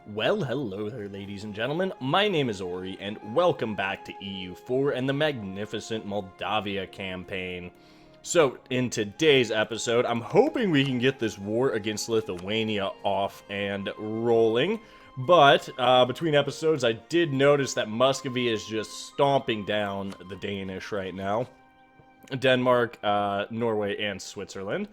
Well, hello there, ladies and gentlemen. My name is Ori, and welcome back to EU4 and the magnificent Moldavia campaign. So, in today's episode, I'm hoping we can get this war against Lithuania off and rolling. But, between episodes, I did notice that Muscovy is just stomping down the Danish right now. Denmark, Norway, and Switzerland.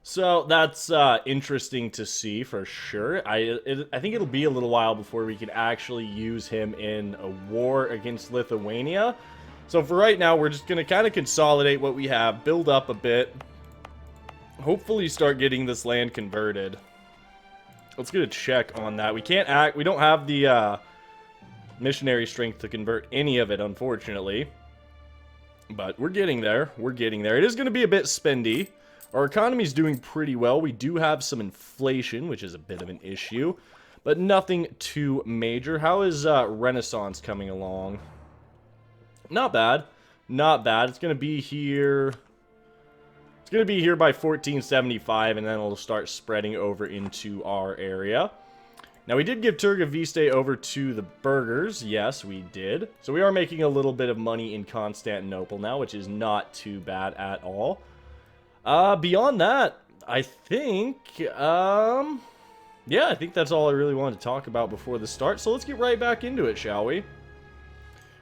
So that's interesting to see for sure. I think it'll be a little while before we can actually use him in a war against Lithuania. So for right now, we're just going to kind of consolidate what we have, build up a bit, hopefully start getting this land converted. Let's get a check on that. We don't have the missionary strength to convert any of it, unfortunately. But we're getting there. We're getting there. It is going to be a bit spendy. Our economy's doing pretty well. We do have some inflation, which is a bit of an issue, but nothing too major. How is Renaissance coming along? Not bad. Not bad. It's going to be here. It's going to be here by 1475, and then it'll start spreading over into our area. Now, we did give Turga Viste over to the burghers. Yes, we did. So we are making a little bit of money in Constantinople now, which is not too bad at all. Beyond that, I think, yeah, I think that's all I really wanted to talk about before the start, so let's get right back into it, shall we?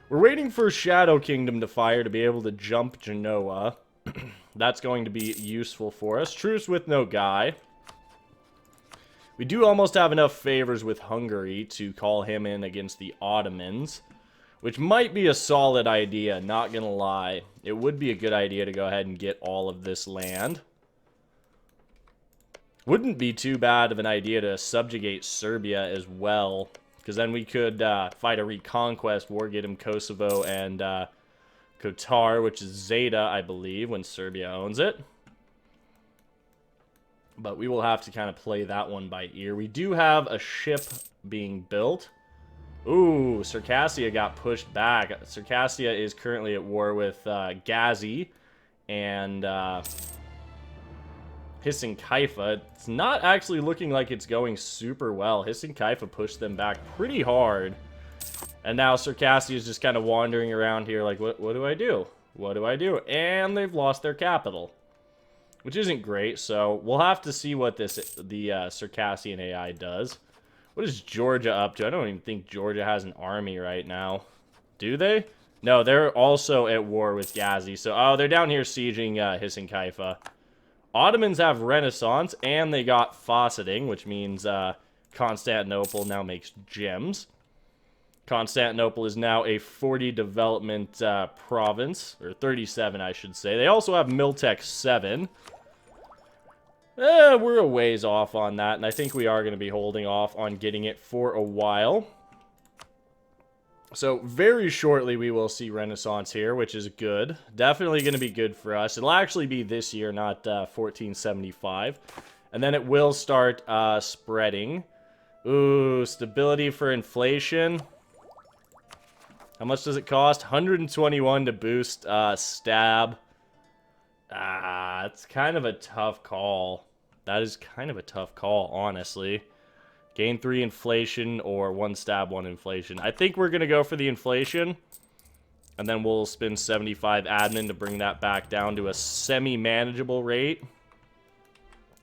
We're waiting for Shadow Kingdom to fire to be able to jump Genoa. That's going to be useful for us. Truce with no guy. We do almost have enough favors with Hungary to call him in against the Ottomans, which might be a solid idea, not gonna lie. It would be a good idea to go ahead and get all of this land. Wouldn't be too bad of an idea to subjugate Serbia as well, because then we could fight a reconquest war, get him Kosovo and Kotar, which is Zeta, I believe, when Serbia owns it. But we will have to kind of play that one by ear. We do have a ship being built. Ooh, Circassia got pushed back. Circassia is currently at war with Gazi and Hissinkaifa. It's not actually looking like it's going super well. Hissinkaifa pushed them back pretty hard. And now Circassia is just kind of wandering around here like, what do I do? What do I do? And they've lost their capital, which isn't great. So we'll have to see what the Circassian AI does. What is Georgia up to? I don't even think Georgia has an army right now. Do they? No, they're also at war with Gazi. So, oh, they're down here sieging Hissinkaifa. Ottomans have Renaissance, and they got fauceting, which means Constantinople now makes gems. Constantinople is now a 40 development province, or 37, I should say. They also have Miltech 7. We're a ways off on that, and I think we are going to be holding off on getting it for a while. So, very shortly we will see Renaissance here, which is good. Definitely going to be good for us. It'll actually be this year, not 1475. And then it will start spreading. Ooh, stability for inflation. How much does it cost? 121 to boost stab. It's kind of a tough call. That is kind of a tough call, honestly. Gain 3 inflation or 1 stab, 1 inflation. I think we're going to go for the inflation. And then we'll spend 75 admin to bring that back down to a semi-manageable rate.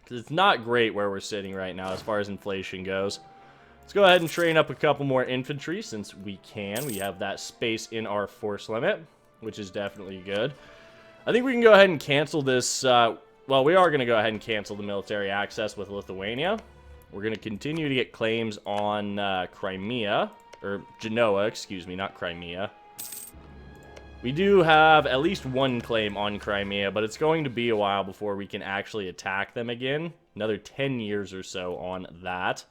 Because it's not great where we're sitting right now as far as inflation goes. Let's go ahead and train up a couple more infantry since we can. We have that space in our force limit, which is definitely good. I think we can go ahead and cancel this. Well, we are going to go ahead and cancel the military access with Lithuania. We're going to continue to get claims on Crimea, or Genoa, excuse me, not Crimea. We do have at least 1 claim on Crimea, but it's going to be a while before we can actually attack them again. Another 10 years or so on that.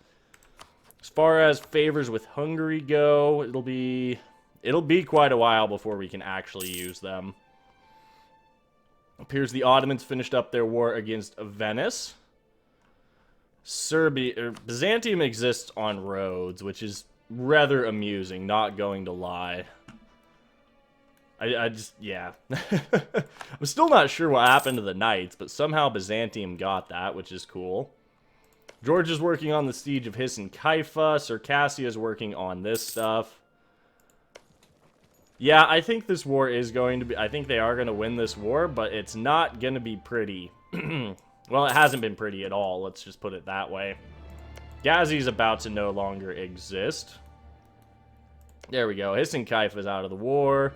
As far as favors with Hungary go, it'll be quite a while before we can actually use them. Appears the Ottomans finished up their war against Venice. Byzantium exists on roads, which is rather amusing, not going to lie. I just, yeah. I'm still not sure what happened to the Knights, but somehow Byzantium got that, which is cool. George is working on the siege of Hiss and Kaifa. Circassia is working on this stuff. Yeah, I think this war is going to be... I think they are going to win this war, but it's not going to be pretty. Well, it hasn't been pretty at all. Let's just put it that way. Ghazi's about to no longer exist. There we go. Hiss and Kaifa is out of the war.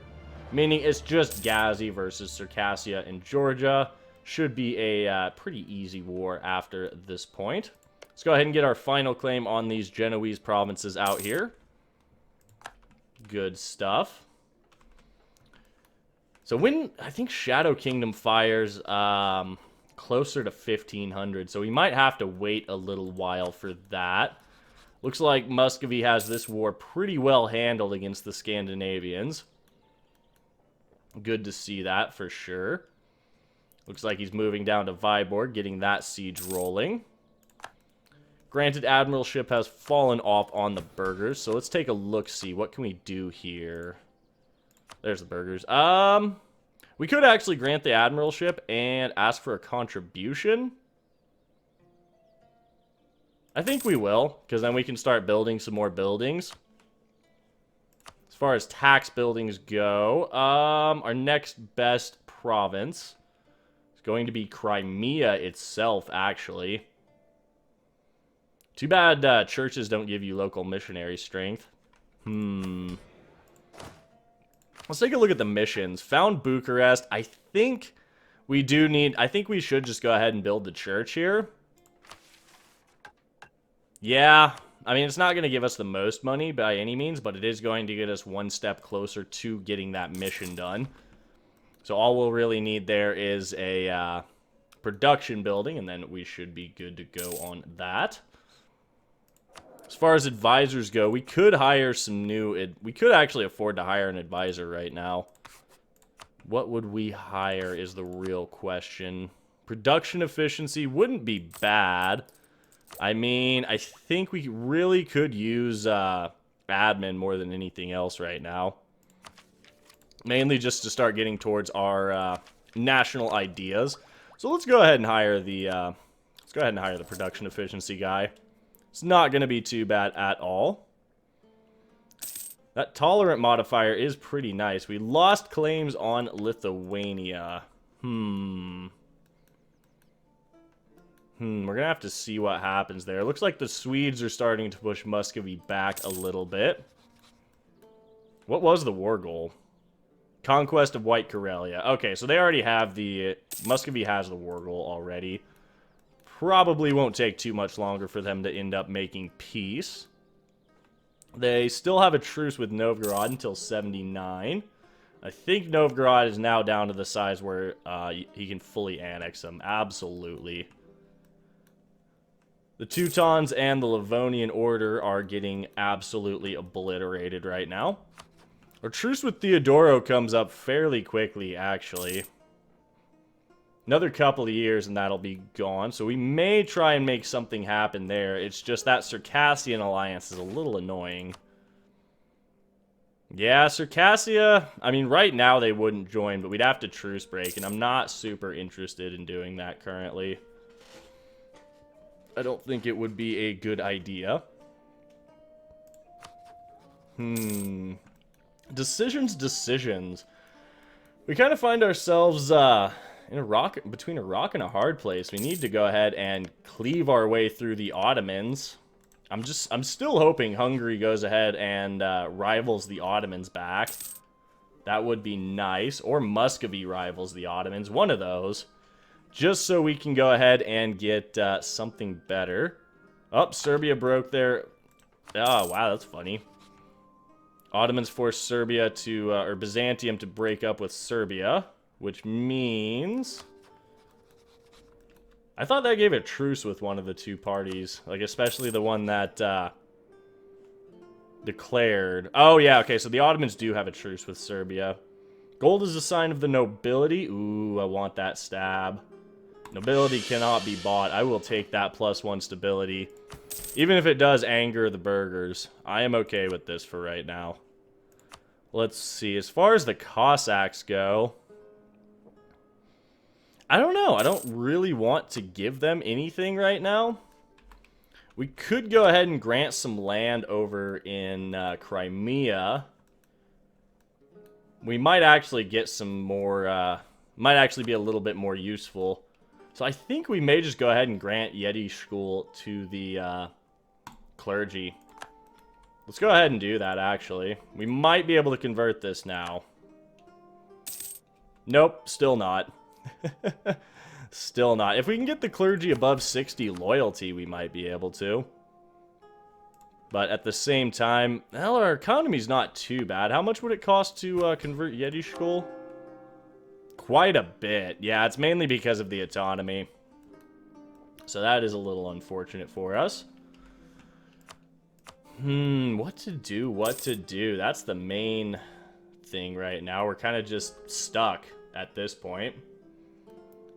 Meaning it's just Ghazi versus Circassia in Georgia. Should be a pretty easy war after this point. Let's go ahead and get our final claim on these Genoese provinces out here. Good stuff. So when, I think Shadow Kingdom fires closer to 1500, so we might have to wait a little while for that. Looks like Muscovy has this war pretty well handled against the Scandinavians. Good to see that for sure. Looks like he's moving down to Viborg, getting that siege rolling. Granted, admiralship has fallen off on the burghers, so let's take a look-see. What can we do here? There's the burghers. We could actually grant the admiralship and ask for a contribution. I think we will, because then we can start building some more buildings. As far as tax buildings go, our next best province is going to be Crimea itself, actually. Too bad churches don't give you local missionary strength. Let's take a look at the missions. Found Bucharest. I think we do need... I think we should just go ahead and build the church here. Yeah. I mean, it's not going to give us the most money by any means, but it is going to get us one step closer to getting that mission done. So all we'll really need there is a production building, and then we should be good to go on that. As far as advisors go, we could hire some new... We could actually afford to hire an advisor right now. What would we hire is the real question. Production efficiency wouldn't be bad. I mean, I think we really could use admin more than anything else right now. Mainly just to start getting towards our national ideas. So let's go ahead and hire the production efficiency guy. It's not going to be too bad at all. That tolerant modifier is pretty nice. We lost claims on Lithuania. We're going to have to see what happens there. It looks like the Swedes are starting to push Muscovy back a little bit. What was the war goal? Conquest of White Karelia. Okay, so they already have the... Muscovy has the war goal already. Probably won't take too much longer for them to end up making peace. They still have a truce with Novgorod until 79. I think Novgorod is now down to the size where he can fully annex them. Absolutely. The Teutons and the Livonian Order are getting absolutely obliterated right now. Our truce with Theodoro comes up fairly quickly, actually. Another couple of years and that'll be gone. So we may try and make something happen there. It's just that Circassian alliance is a little annoying. Yeah, Circassia, I mean, right now they wouldn't join, but we'd have to truce break, and I'm not super interested in doing that currently. I don't think it would be a good idea. Decisions. We kind of find ourselves, in between a rock and a hard place. We need to go ahead and cleave our way through the Ottomans. I'm still hoping Hungary goes ahead and rivals the Ottomans back. That would be nice. Or Muscovy rivals the Ottomans. One of those. Just so we can go ahead and get something better. Oh, Serbia broke their... Oh, wow, that's funny. Ottomans forced Serbia to... or Byzantium to break up with Serbia. Which means... I thought that gave a truce with one of the two parties. Like, especially the one that declared... Oh, yeah, okay, so the Ottomans do have a truce with Serbia. Gold is a sign of the nobility. Ooh, I want that stab. Nobility cannot be bought. I will take that +1 stability. Even if it does anger the burghers. I am okay with this for right now. Let's see. As far as the Cossacks go... I don't know. I don't really want to give them anything right now. We could go ahead and grant some land over in Crimea. We might actually get some more, might actually be a little bit more useful. So I think we may just go ahead and grant Yeti School to the clergy. Let's go ahead and do that, actually. We might be able to convert this now. Nope, still not. Still not. If we can get the clergy above 60 loyalty, we might be able to. But at the same time, well, our economy's not too bad. How much would it cost to convert Yeti School? Quite a bit. Yeah, it's mainly because of the autonomy. So that is a little unfortunate for us. What to do, what to do? That's the main thing right now. We're kind of just stuck at this point.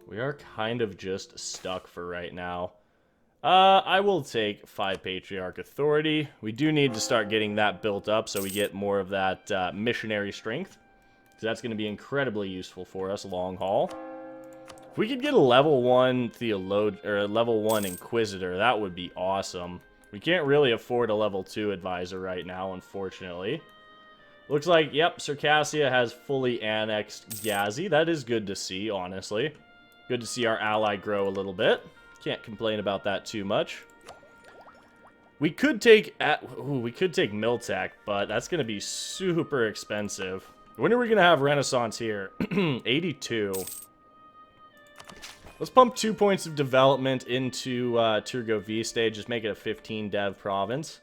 We are kind of just stuck for right now. I will take 5 Patriarch Authority. We do need to start getting that built up so we get more of that missionary strength. So that's going to be incredibly useful for us long haul. If we could get a level 1 Theologian, or a level 1 Inquisitor, that would be awesome. We can't really afford a level 2 advisor right now, unfortunately. Looks like, yep, Circassia has fully annexed Gazi. That is good to see, honestly. Good to see our ally grow a little bit. Can't complain about that too much. We could take Miltech, but that's going to be super expensive. When are we going to have Renaissance here? 82. Let's pump 2 points of development into Turgo V stage. Just make it a 15 dev province.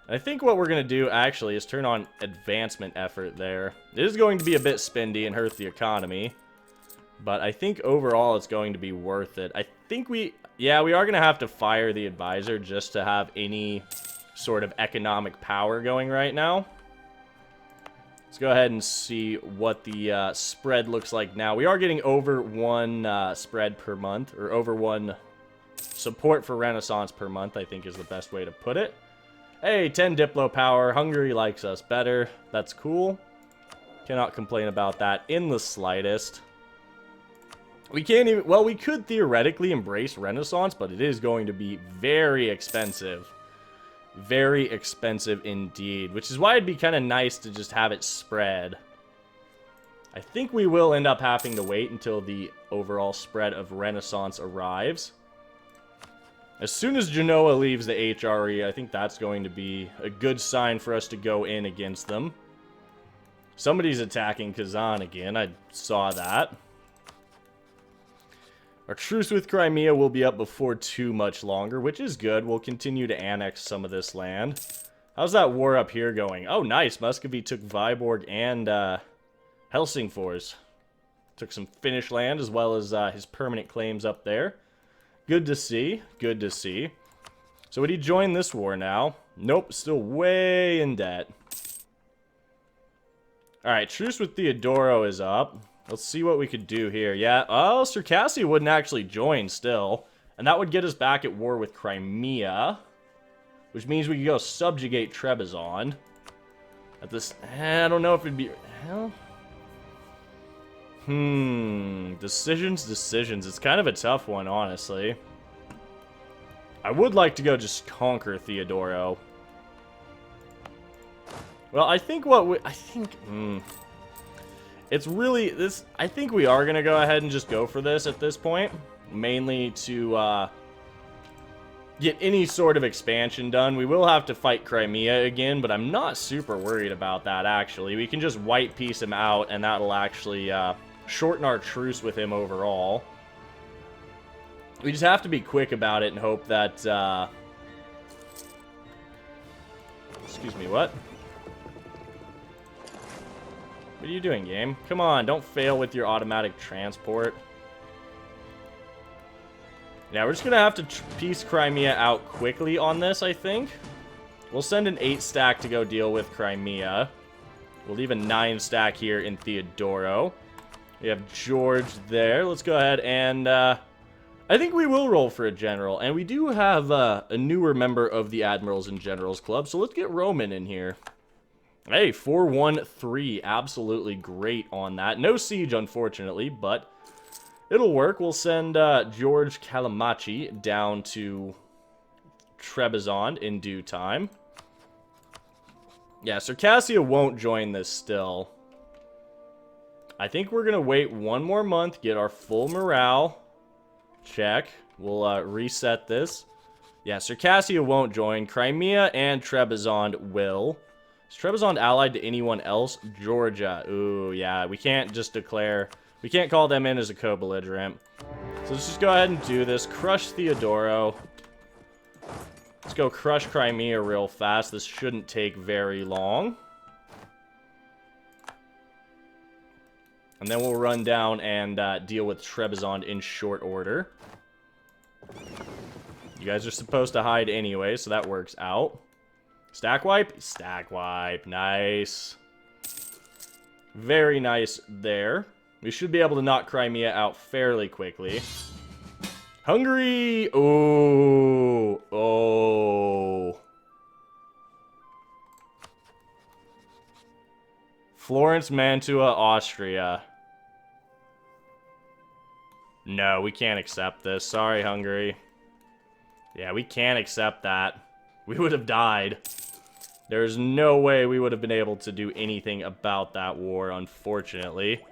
And I think what we're going to do, actually, is turn on advancement effort there. It is going to be a bit spendy and hurt the economy. But I think overall it's going to be worth it. I think we are going to have to fire the advisor just to have any sort of economic power going right now. Let's go ahead and see what the spread looks like now. We are getting over 1 spread per month, or over 1 support for Renaissance per month, I think is the best way to put it. Hey, 10 Diplo power. Hungary likes us better. That's cool. Cannot complain about that in the slightest. We can't even, well, we could theoretically embrace Renaissance, but it is going to be very expensive. Very expensive indeed, which is why it'd be kind of nice to just have it spread. I think we will end up having to wait until the overall spread of Renaissance arrives. As soon as Genoa leaves the HRE, I think that's going to be a good sign for us to go in against them. Somebody's attacking Kazan again, I saw that. Our truce with Crimea will be up before too much longer, which is good. We'll continue to annex some of this land. How's that war up here going? Oh, nice. Muscovy took Viborg and Helsingfors. Took some Finnish land as well as his permanent claims up there. Good to see. Good to see. So would he join this war now? Nope, still way in debt. Alright, truce with Theodoro is up. Let's see what we could do here. Yeah, oh, Circassia wouldn't actually join still. And that would get us back at war with Crimea. Which means we could go subjugate Trebizond. At this, I don't know if it'd be, well. Decisions. It's kind of a tough one, honestly. I would like to go just conquer Theodoro. Well, I think it's really, I think we are going to go ahead and just go for this at this point. Mainly to get any sort of expansion done. We will have to fight Crimea again, but I'm not super worried about that, actually. We can just white piece him out, and that'll actually shorten our truce with him overall. We just have to be quick about it and hope that... Excuse me, what? What are you doing, game? Come on, don't fail with your automatic transport. Yeah, we're just going to have to piece Crimea out quickly on this, I think. We'll send an 8 stack to go deal with Crimea. We'll leave a 9 stack here in Theodoro. We have George there. Let's go ahead and... I think we will roll for a general. And we do have a newer member of the Admirals and Generals Club, so let's get Roman in here. Hey, 4-1-3. Absolutely great on that. No siege, unfortunately, but it'll work. We'll send George Calamachi down to Trebizond in due time. Yeah, Circassia won't join this still. I think we're going to wait one more month, get our full morale. Check. We'll reset this. Yeah, Circassia won't join. Crimea and Trebizond will. Is Trebizond allied to anyone else? Georgia. Ooh, yeah. We can't just declare... We can't call them in as a co-belligerent. So let's just go ahead and do this. Crush Theodoro. Let's go crush Crimea real fast. This shouldn't take very long. And then we'll run down and deal with Trebizond in short order. You guys are supposed to hide anyway, so that works out. Stack wipe? Stack wipe. Nice. Very nice there. We should be able to knock Crimea out fairly quickly. Hungary! Oh. Oh. Florence, Mantua, Austria. No, we can't accept this. Sorry, Hungary. Yeah, we can't accept that. We would have died. There's no way we would have been able to do anything about that war, unfortunately.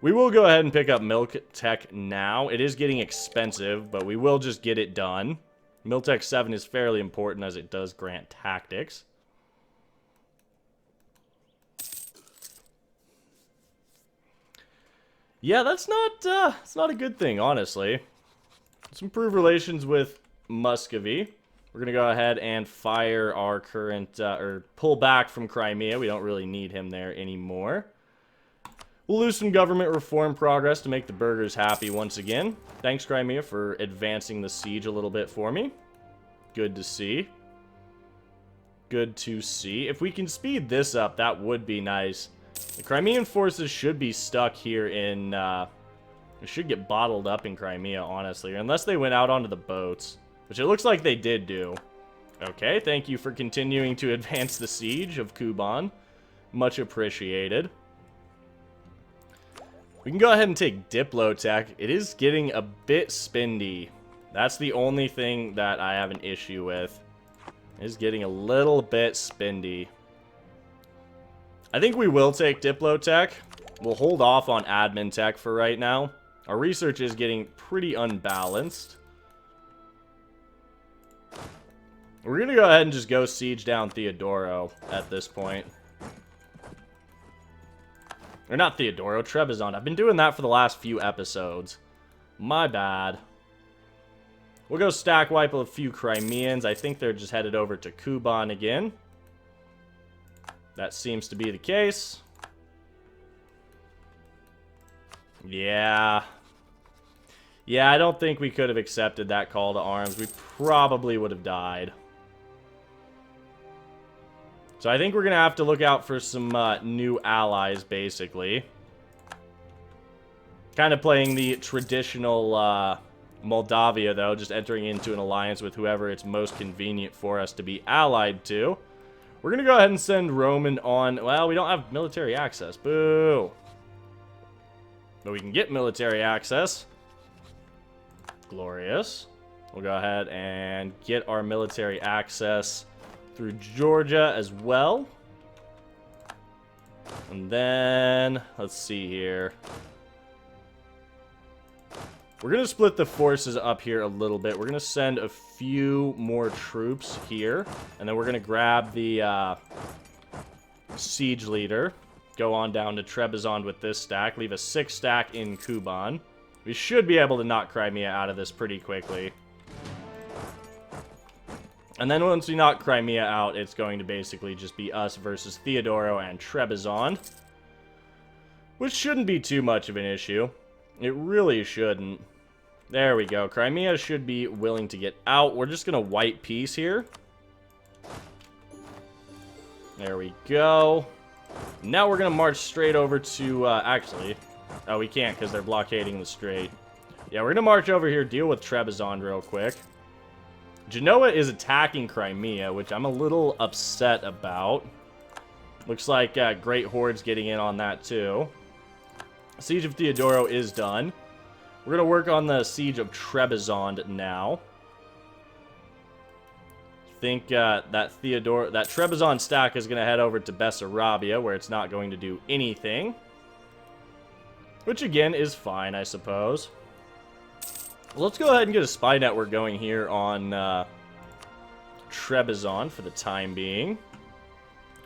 We will go ahead and pick up Milk Tech now. It is getting expensive, but we will just get it done. Miltech 7 is fairly important as it does grant tactics. Yeah, that's not a good thing, honestly. Let's improve relations with Muscovy. We're going to go ahead and fire our current, or pull back from Crimea. We don't really need him there anymore. We'll lose some government reform progress to make the burghers happy once again. Thanks, Crimea, for advancing the siege a little bit for me. Good to see. Good to see. If we can speed this up, that would be nice. The Crimean forces should be stuck here in, they should get bottled up in Crimea, honestly. Unless they went out onto the boats, which it looks like they did do. Okay, thank you for continuing to advance the siege of Kuban. Much appreciated. We can go ahead and take Diplotech. It is getting a bit spendy. That's the only thing that I have an issue with. It is getting a little bit spendy. I think we will take Diplotech. We'll hold off on Admin Tech for right now. Our research is getting pretty unbalanced. We're going to go ahead and just go siege down Theodoro at this point. Or not Theodoro, Trebizond. I've been doing that for the last few episodes. My bad. We'll go stack wipe a few Crimeans. I think they're just headed over to Kuban again. That seems to be the case. Yeah. Yeah, I don't think we could have accepted that call to arms. We probably would have died. So I think we're going to have to look out for some new allies, basically. Kind of playing the traditional Moldavia, though. Just entering into an alliance with whoever it's most convenient for us to be allied to. We're going to go ahead and send Roman on... Well, we don't have military access. Boo! But we can get military access. Glorious. We'll go ahead and get our military access through Georgia as well. And then, let's see here. We're going to split the forces up here a little bit. We're going to send a few more troops here. And then we're going to grab the siege leader. Go on down to Trebizond with this stack. Leave a 6 stack in Kuban. We should be able to knock Crimea out of this pretty quickly. And then once we knock Crimea out, it's going to basically just be us versus Theodoro and Trebizond. Which shouldn't be too much of an issue. It really shouldn't. There we go. Crimea should be willing to get out. We're just going to wipe peace here. There we go. Now we're going to march straight over to, actually... Oh, we can't because they're blockading the strait. Yeah, we're going to march over here, deal with Trebizond real quick. Genoa is attacking Crimea, which I'm a little upset about. Looks like Great Horde's getting in on that too. Siege of Theodoro is done. We're going to work on the Siege of Trebizond now. think that Trebizond stack is going to head over to Bessarabia, where it's not going to do anything. Which, again, is fine, I suppose. Let's go ahead and get a spy network going here on Trebizond for the time being.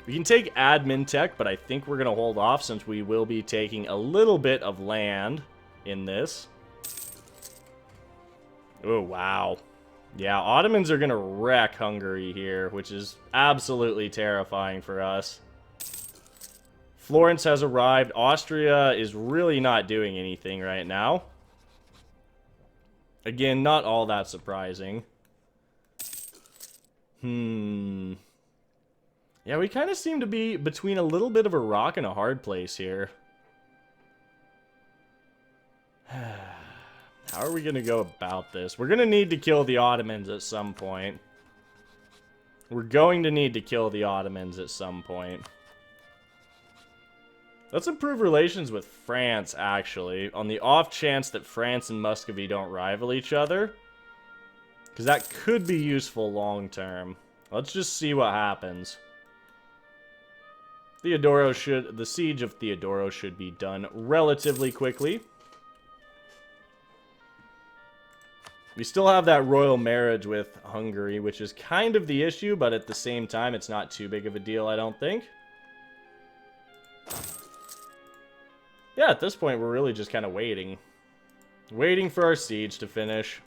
We can take admin tech, but I think we're going to hold off since we will be taking a little bit of land in this. Oh, wow. Yeah, Ottomans are going to wreck Hungary here, which is absolutely terrifying for us. Florence has arrived. Austria is really not doing anything right now. Again, not all that surprising. Yeah, we kind of seem to be between a little bit of a rock and a hard place here. How are we going to go about this? We're going to need to kill the Ottomans at some point. We're going to need to kill the Ottomans at some point. Let's improve relations with France, actually, on the off chance that France and Muscovy don't rival each other. Because that could be useful long term. Let's just see what happens. The siege of Theodoro should be done relatively quickly. We still have that royal marriage with Hungary, which is kind of the issue, but at the same time, it's not too big of a deal, I don't think. Yeah, at this point, we're really just kind of waiting. Waiting for our siege to finish.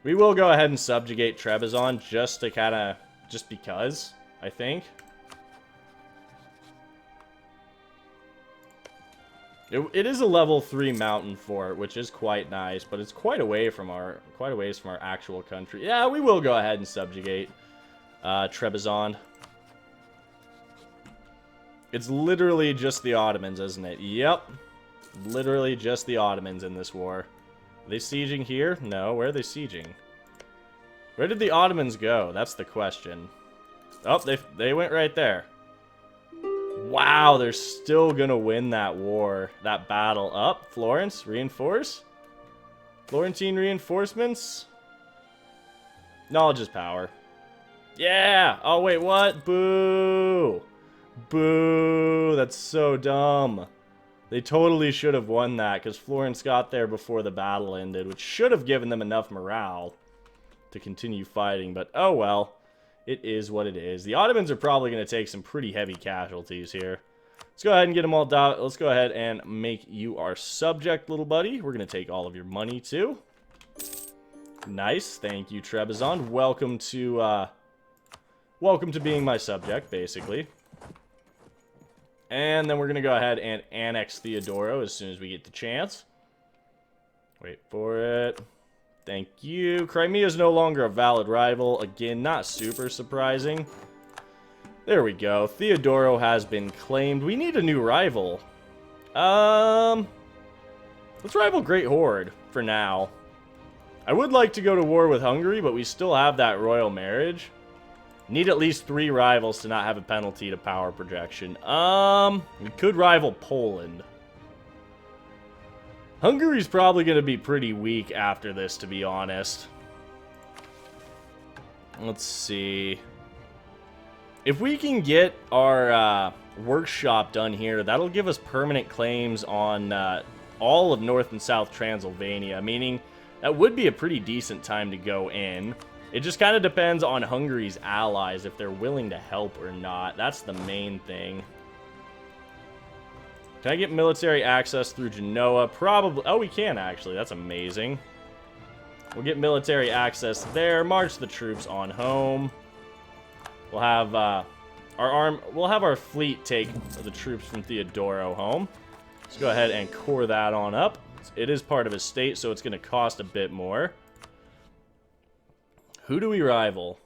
We will go ahead and subjugate Trebizond just to kind of... just because, I think. It is a level 3 mountain fort, which is quite nice, but it's quite away from our ways from our actual country. Yeah, we will go ahead and subjugate Trebizond. It's literally just the Ottomans, isn't it? Yep. Literally just the Ottomans in this war. Are they sieging here? No, where are they sieging? Where did the Ottomans go? That's the question. Oh, they went right there. Wow, they're still gonna win that war, that battle. Up, Florence, reinforce. Florentine reinforcements. Knowledge is power. Yeah. Oh wait, what? Boo. Boo. That's so dumb. They totally should have won that because Florence got there before the battle ended, which should have given them enough morale to continue fighting. But oh well. It is what it is. The Ottomans are probably going to take some pretty heavy casualties here. Let's go ahead and get them all down. Let's go ahead and make you our subject, little buddy. We're going to take all of your money, too. Nice. Thank you, Trebizond. Welcome to being my subject, basically. And then we're going to go ahead and annex Theodoro as soon as we get the chance. Wait for it. Thank you. Crimea is no longer a valid rival. Again, not super surprising. There we go. Theodoro has been claimed. We need a new rival. Let's rival Great Horde for now. I would like to go to war with Hungary, but we still have that royal marriage. Need at least 3 rivals to not have a penalty to power projection. We could rival Poland. Hungary's probably going to be pretty weak after this, to be honest. Let's see. If we can get our workshop done here, that'll give us permanent claims on all of North and South Transylvania, meaning that would be a pretty decent time to go in. It just kind of depends on Hungary's allies, if they're willing to help or not. That's the main thing. Can I get military access through Genoa? Probably. Oh, we can, actually. That's amazing. We'll get military access there. March the troops on home. We'll have our fleet take the troops from Theodoro home. Let's go ahead and core that on up. It is part of his state, so it's going to cost a bit more. Who do we rival?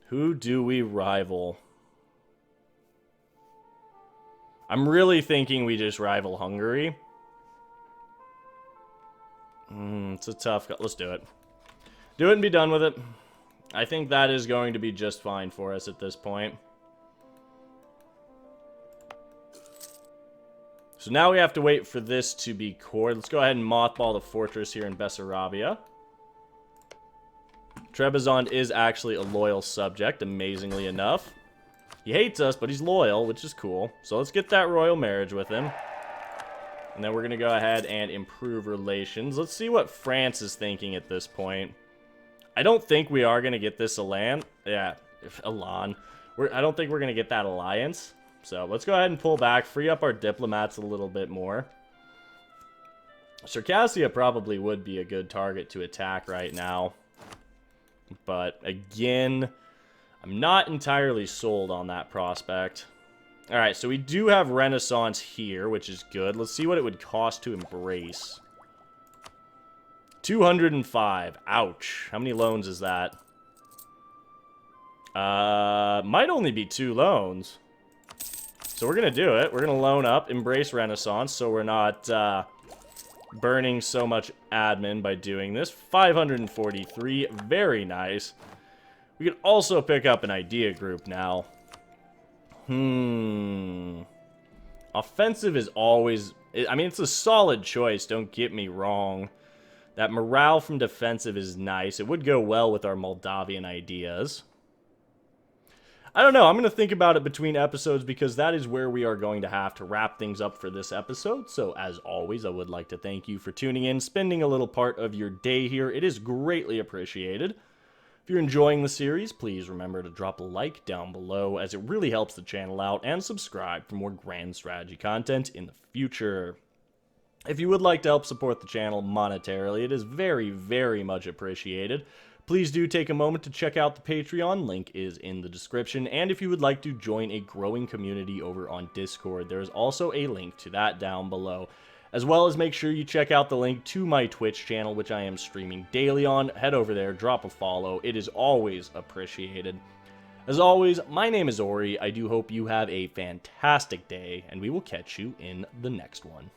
Who do we rival? I'm really thinking we just rival Hungary. It's a tough... Let's do it. Do it and be done with it. I think that is going to be just fine for us at this point. So now we have to wait for this to be cored. Let's go ahead and mothball the fortress here in Bessarabia. Trebizond is actually a loyal subject, amazingly enough. He hates us, but he's loyal, which is cool. So let's get that royal marriage with him. And then we're going to go ahead and improve relations. Let's see what France is thinking at this point. I don't think we are going to get this Elan. Yeah, Elan. I don't think we're going to get that alliance. So let's go ahead and pull back, free up our diplomats a little bit more. Circassia probably would be a good target to attack right now. But again, I'm not entirely sold on that prospect. Alright, so we do have Renaissance here, which is good. Let's see what it would cost to embrace. 205. Ouch. How many loans is that? Might only be 2 loans. So we're going to do it. We're going to loan up, embrace Renaissance, so we're not burning so much admin by doing this. 543. Very nice. We could also pick up an idea group now. Offensive is always... I mean, it's a solid choice, don't get me wrong. That morale from defensive is nice. It would go well with our Moldavian ideas. I don't know. I'm going to think about it between episodes because that is where we are going to have to wrap things up for this episode. So as always, I would like to thank you for tuning in, spending a little part of your day here. It is greatly appreciated. If you're enjoying the series, please remember to drop a like down below as it really helps the channel out, and subscribe for more grand strategy content in the future. If you would like to help support the channel monetarily, it is very, very much appreciated. Please do take a moment to check out the Patreon, link is in the description, and if you would like to join a growing community over on Discord, there is also a link to that down below. As well as make sure you check out the link to my Twitch channel, which I am streaming daily on. Head over there, drop a follow, it is always appreciated. As always, my name is Ori, I do hope you have a fantastic day, and we will catch you in the next one.